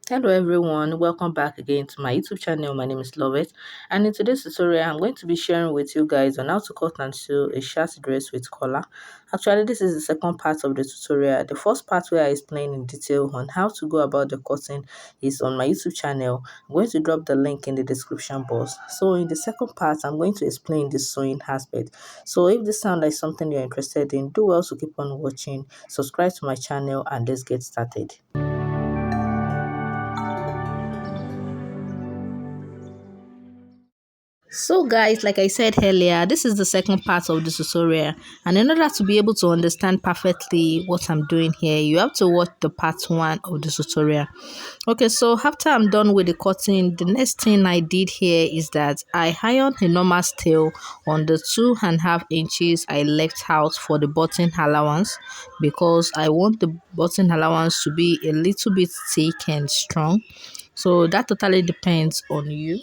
Hello everyone, welcome back again to my YouTube channel. My name is Lovett, and in today's tutorial I'm going to be sharing with you guys on how to cut and sew a shirt dress with collar. Actually, this is the second part of the tutorial. The first part where I explain in detail on how to go about the cutting is on my YouTube channel. I'm going to drop the link in the description box. So in the second part I'm going to explain the sewing aspect. So if this sounds like something you're interested in, do well to keep on watching, subscribe to my channel, and let's get started. So guys, like I said earlier, this is the second part of the tutorial, and in order to be able to understand perfectly what I'm doing here, you have to watch the part 1 of the tutorial. Okay, so after I'm done with the cutting, the next thing I did here is that I ironed a normal steel on the 2.5 inches I left out for the button allowance, because I want the button allowance to be a little bit thick and strong. So that totally depends on you.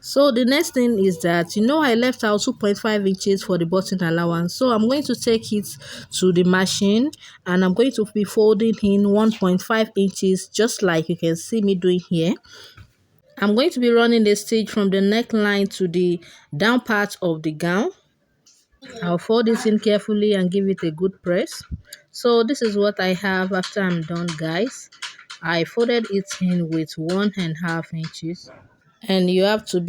So the next thing is that, I left out 2.5 inches for the button allowance. So I'm going to take it to the machine, and I'm going to be folding in 1.5 inches, just like you can see me doing here. I'm going to be running the stitch from the neckline to the down part of the gown. I'll fold this in carefully and give it a good press. So this is what I have after I'm done, guys. I folded it in with 1.5 inches. And you have to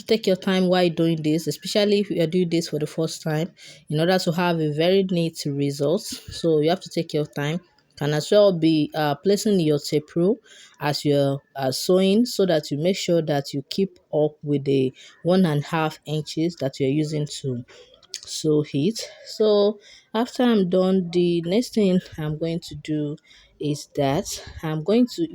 take your time while doing this, especially if you are doing this for the first time, in order to have a very neat result. So you have to take your time. Can as well be placing your tape rule as you're sewing, so that you make sure that you keep up with the 1.5 inches that you're using to sew it. So after I'm done, the next thing I'm going to do is that I'm going to,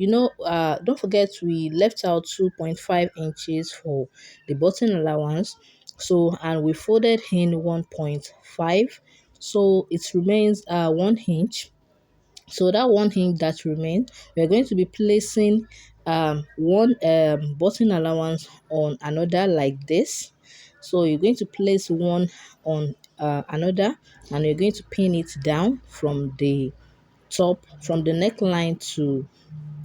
don't forget we left out 2.5 inches for the button allowance. So, and we folded in 1.5, so it remains 1 inch. So that 1 inch that remains, we're going to be placing one button allowance on another, like this. So you're going to place one on another, and you're going to pin it down from the top, from the neckline to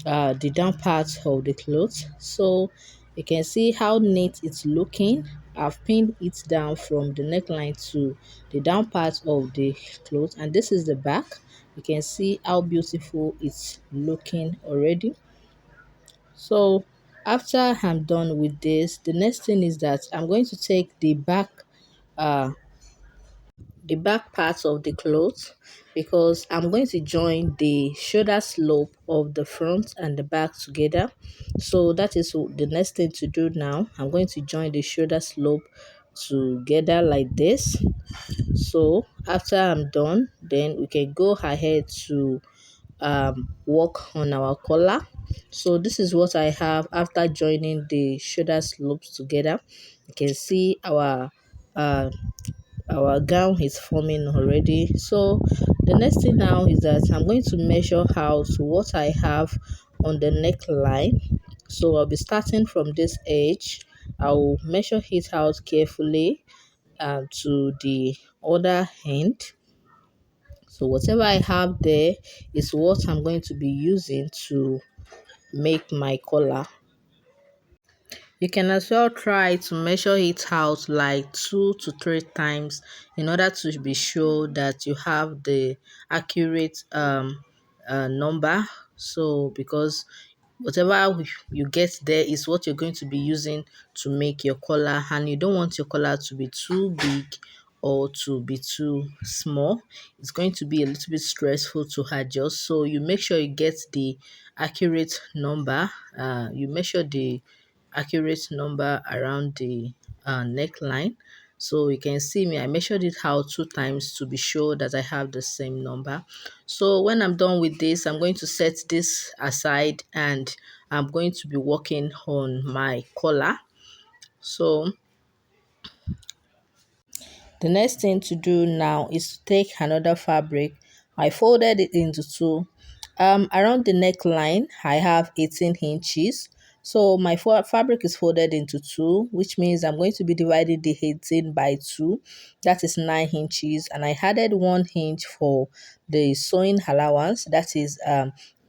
the down part of the clothes. So you can see how neat it's looking. I've pinned it down from the neckline to the down part of the clothes, and this is the back. You can see how beautiful it's looking already. So after I'm done with this, the next thing is that I'm going to take uh the back part of the clothes, because I'm going to join the shoulder slope of the front and the back together. So that is the next thing to do now. I'm going to join the shoulder slope together like this. So after I'm done, then we can go ahead to work on our collar. So this is what I have after joining the shoulder slopes together. You can see uh our gown is forming already. So the next thing now is that I'm going to measure out what I have on the neckline. So I'll be starting from this edge. I'll measure it out carefully to the other end. So whatever I have there is what I'm going to be using to make my collar. You can as well try to measure it out like 2 to 3 times, in order to be sure that you have the accurate number. So because whatever you get there is what you're going to be using to make your collar, and you don't want your collar to be too big or to be too small. It's going to be a little bit stressful to adjust, so you make sure you get the accurate number. You measure the accurate number around the neckline. So you can see me, I measured it out 2 times to be sure that I have the same number. So when I'm done with this, I'm going to set this aside, and I'm going to be working on my collar. So the next thing to do now is to take another fabric. I folded it into two. Around the neckline, I have 18 inches. So my fabric is folded into two, which means I'm going to be dividing the 18 by 2. That is 9 inches. And I added 1 inch for the sewing allowance. That is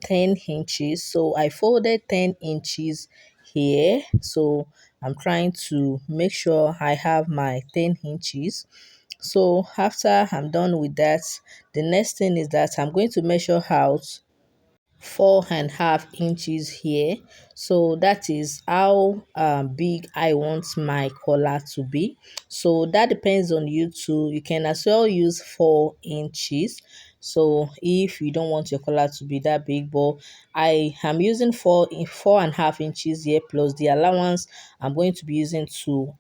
10 inches. So I folded 10 inches here. So I'm trying to make sure I have my 10 inches. So after I'm done with that, the next thing is that I'm going to measure out 4.5 inches here. So that is how big I want my collar to be. So that depends on you too. You can as well use 4 inches. So if you don't want your collar to be that big, but I am using 4.5 inches here plus the allowance I'm going to be using to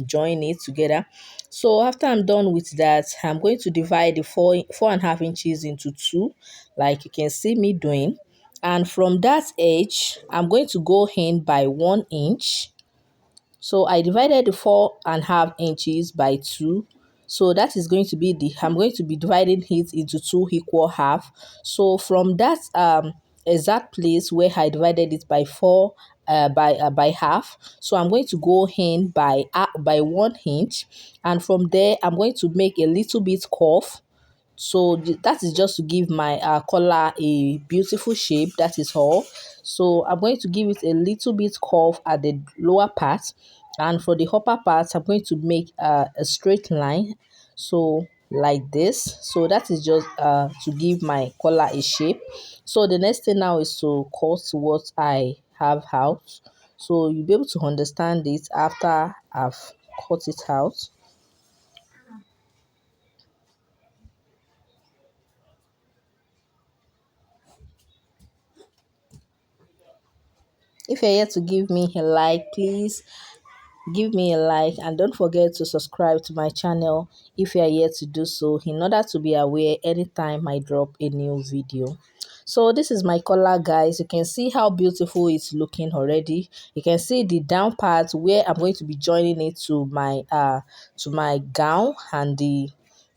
join it together. So after I'm done with that, I'm going to divide the 4.5 inches into two, like you can see me doing. And from that edge, I'm going to go in by 1 inch. So I divided the 4.5 inches by 2. So that is going to be I'm going to be dividing it into two equal half. So from that exact place where I divided it by 4 by half, so I'm going to go in by 1 inch, and from there I'm going to make a little bit curve. So that is just to give my collar a beautiful shape. That is all. So I'm going to give it a little bit curve at the lower part, and for the upper part I'm going to make a straight line, so like this. So that is just to give my collar a shape. So the next thing now is to cut what I have out, so you'll be able to understand it after I've cut it out. If you're here to give me a like, please give me a like, and don't forget to subscribe to my channel if you are here to do so, in order to be aware anytime I drop a new video. So this is my collar, guys. You can see how beautiful it's looking already. You can see the down part where I'm going to be joining it to my gown, and the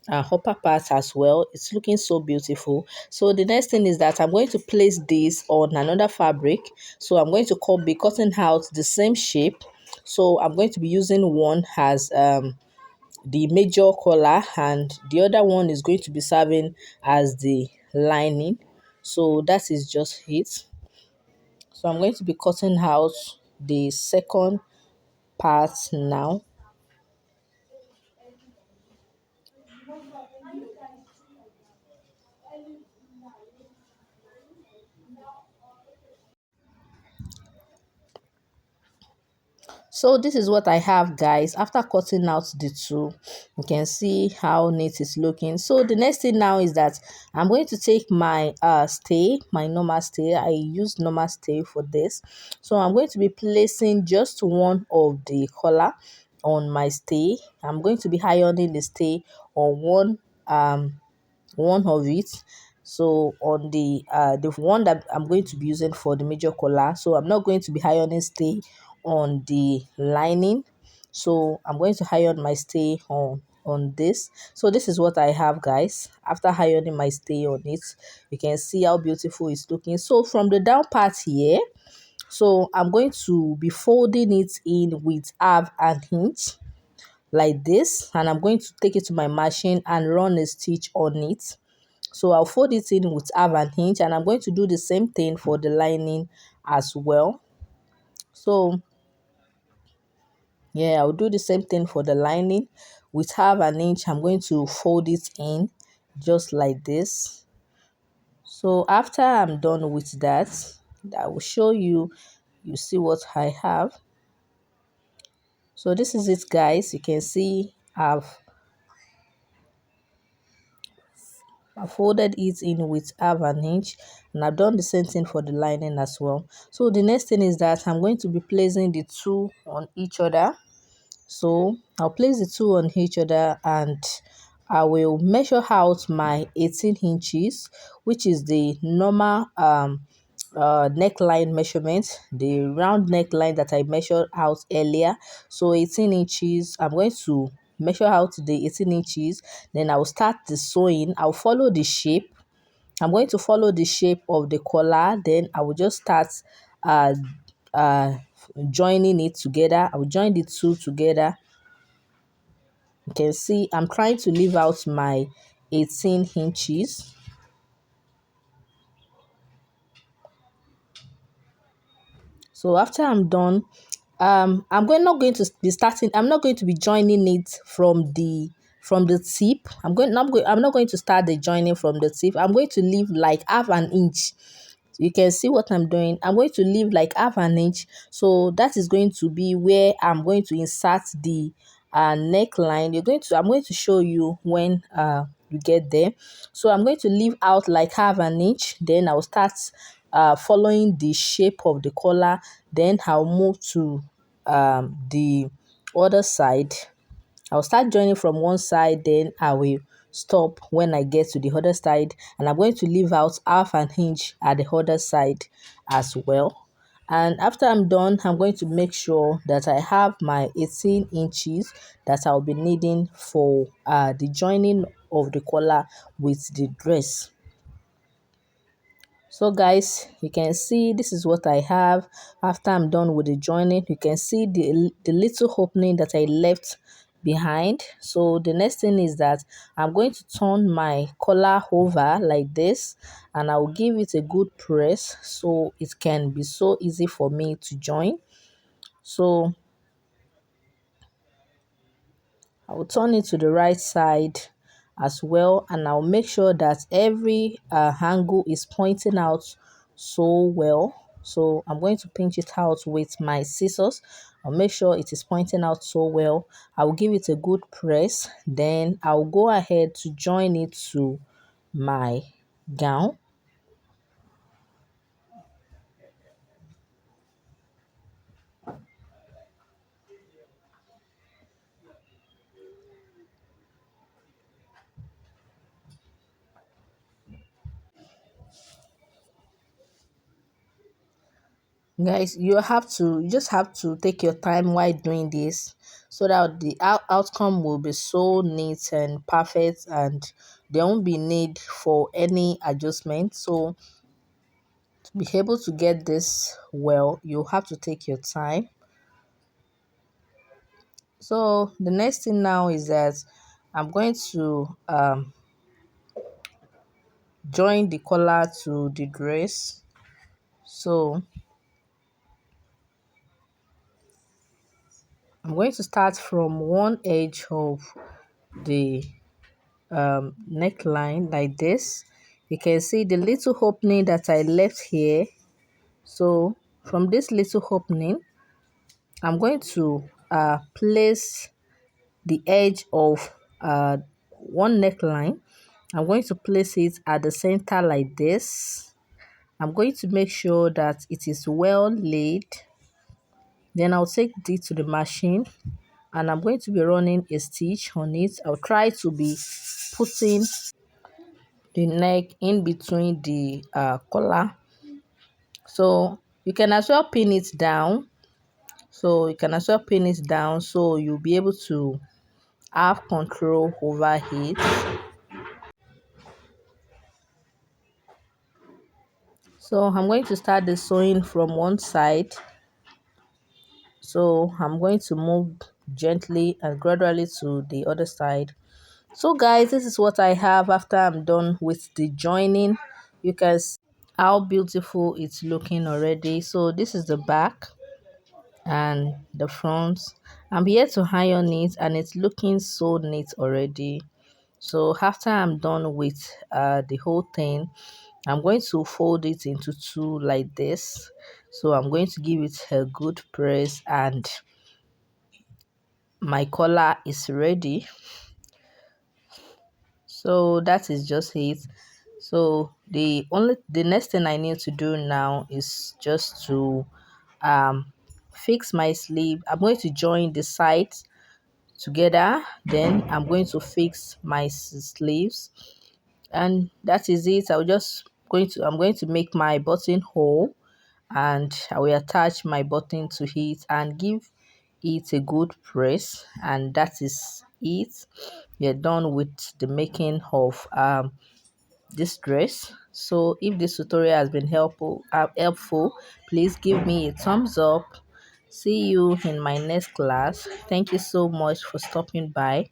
upper part as well. It's looking so beautiful. So the next thing is that I'm going to place this on another fabric. So I'm going to be cutting out the same shape. So I'm going to be using one as the major collar, and the other one is going to be serving as the lining. So that is just it. So I'm going to be cutting out the second part now. So this is what I have, guys. After cutting out the two, you can see how neat it's looking. So the next thing now is that I'm going to take my stay, my normal stay. I use normal stay for this. So I'm going to be placing just one of the collar on my stay. I'm going to be ironing the stay on one of it. So on the one that I'm going to be using for the major collar, so I'm not going to be ironing stay on the lining. So I'm going to iron my stay on this. So this is what I have, guys. After ironing my stay on it, you can see how beautiful it's looking. So from the down part here, so I'm going to be folding it in with half an inch like this, and I'm going to take it to my machine and run a stitch on it. So I'll fold it in with half an inch, and I'm going to do the same thing for the lining as well. So yeah, I'll do the same thing for the lining. With half an inch, I'm going to fold it in just like this. So after I'm done with that, I will show you. You see what I have. So this is it, guys. You can see I folded it in with half an inch, and I've done the same thing for the lining as well. So the next thing is that I'm going to be placing the two on each other. So I'll place the two on each other, and I will measure out my 18 inches, which is the normal neckline measurement, the round neckline that I measured out earlier. So 18 inches, I'm going to measure out the 18 inches. Then I will start the sewing. I'll follow the shape. I'm going to follow the shape of the collar. Then I will just start uh uh joining it together. I will join the two together. You can see I'm trying to leave out my 18 inches. So after I'm done, not going to be starting. I'm not going to be joining it from the tip. I'm not going to start the joining from the tip. I'm going to leave like half an inch. You can see what I'm doing. I'm going to leave like half an inch. So that is going to be where I'm going to insert the neckline. I'm going to show you when you get there. So I'm going to leave out like half an inch. Then I'll start following the shape of the collar. Then I'll move to the other side. I'll start joining from one side, then I will stop when I get to the other side, and I'm going to leave out half an inch at the other side as well. And after I'm done, I'm going to make sure that I have my 18 inches that I'll be needing for the joining of the collar with the dress. So guys, you can see this is what I have after I'm done with the joining. You can see the little opening that I left behind. So the next thing is that I'm going to turn my collar over like this, and I will give it a good press so it can be so easy for me to join. So I will turn it to the right side as well, and I'll make sure that every angle is pointing out so well. So I'm going to pinch it out with my scissors. I'll make sure it is pointing out so well. I will give it a good press. Then I'll go ahead to join it to my gown. Guys, you just have to take your time while doing this so that the outcome will be so neat and perfect, and there won't be need for any adjustment. So to be able to get this well, you have to take your time. So the next thing now is that I'm going to join the collar to the dress. So I'm going to start from one edge of the neckline like this. You can see the little opening that I left here. So from this little opening, I'm going to place the edge of one neckline. I'm going to place it at the center like this. I'm going to make sure that it is well laid. Then I'll take it to the machine, and I'm going to be running a stitch on it. I'll try to be putting the neck in between the collar. So you can as well pin it down. So you'll be able to have control over it. So I'm going to start the sewing from one side. So I'm going to move gently and gradually to the other side. So guys, this is what I have after I'm done with the joining. You can see how beautiful it's looking already. So this is the back and the front. I'm here to iron it, and it's looking so neat already. So after I'm done with the whole thing, I'm going to fold it into two like this. So I'm going to give it a good press, and my collar is ready. So that is just it. So the next thing I need to do now is just to fix my sleeve. I'm going to join the sides together, then I'm going to fix my sleeves, and that is it. I'm going to make my buttonhole, and I will attach my button to it and give it a good press, and that is it. We're done with the making of this dress. So if this tutorial has been helpful, please give me a thumbs up. See you in my next class. Thank you so much for stopping by.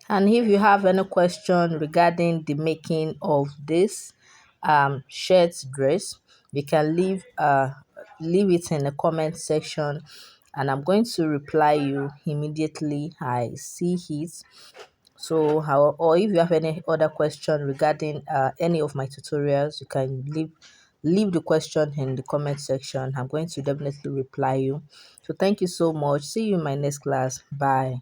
And if you have any question regarding the making of this shirt dress, you can leave it in the comment section, and I'm going to reply you immediately I see it. So how, or if you have any other question regarding any of my tutorials, you can leave the question in the comment section. I'm going to definitely reply you. So thank you so much. See you in my next class. Bye.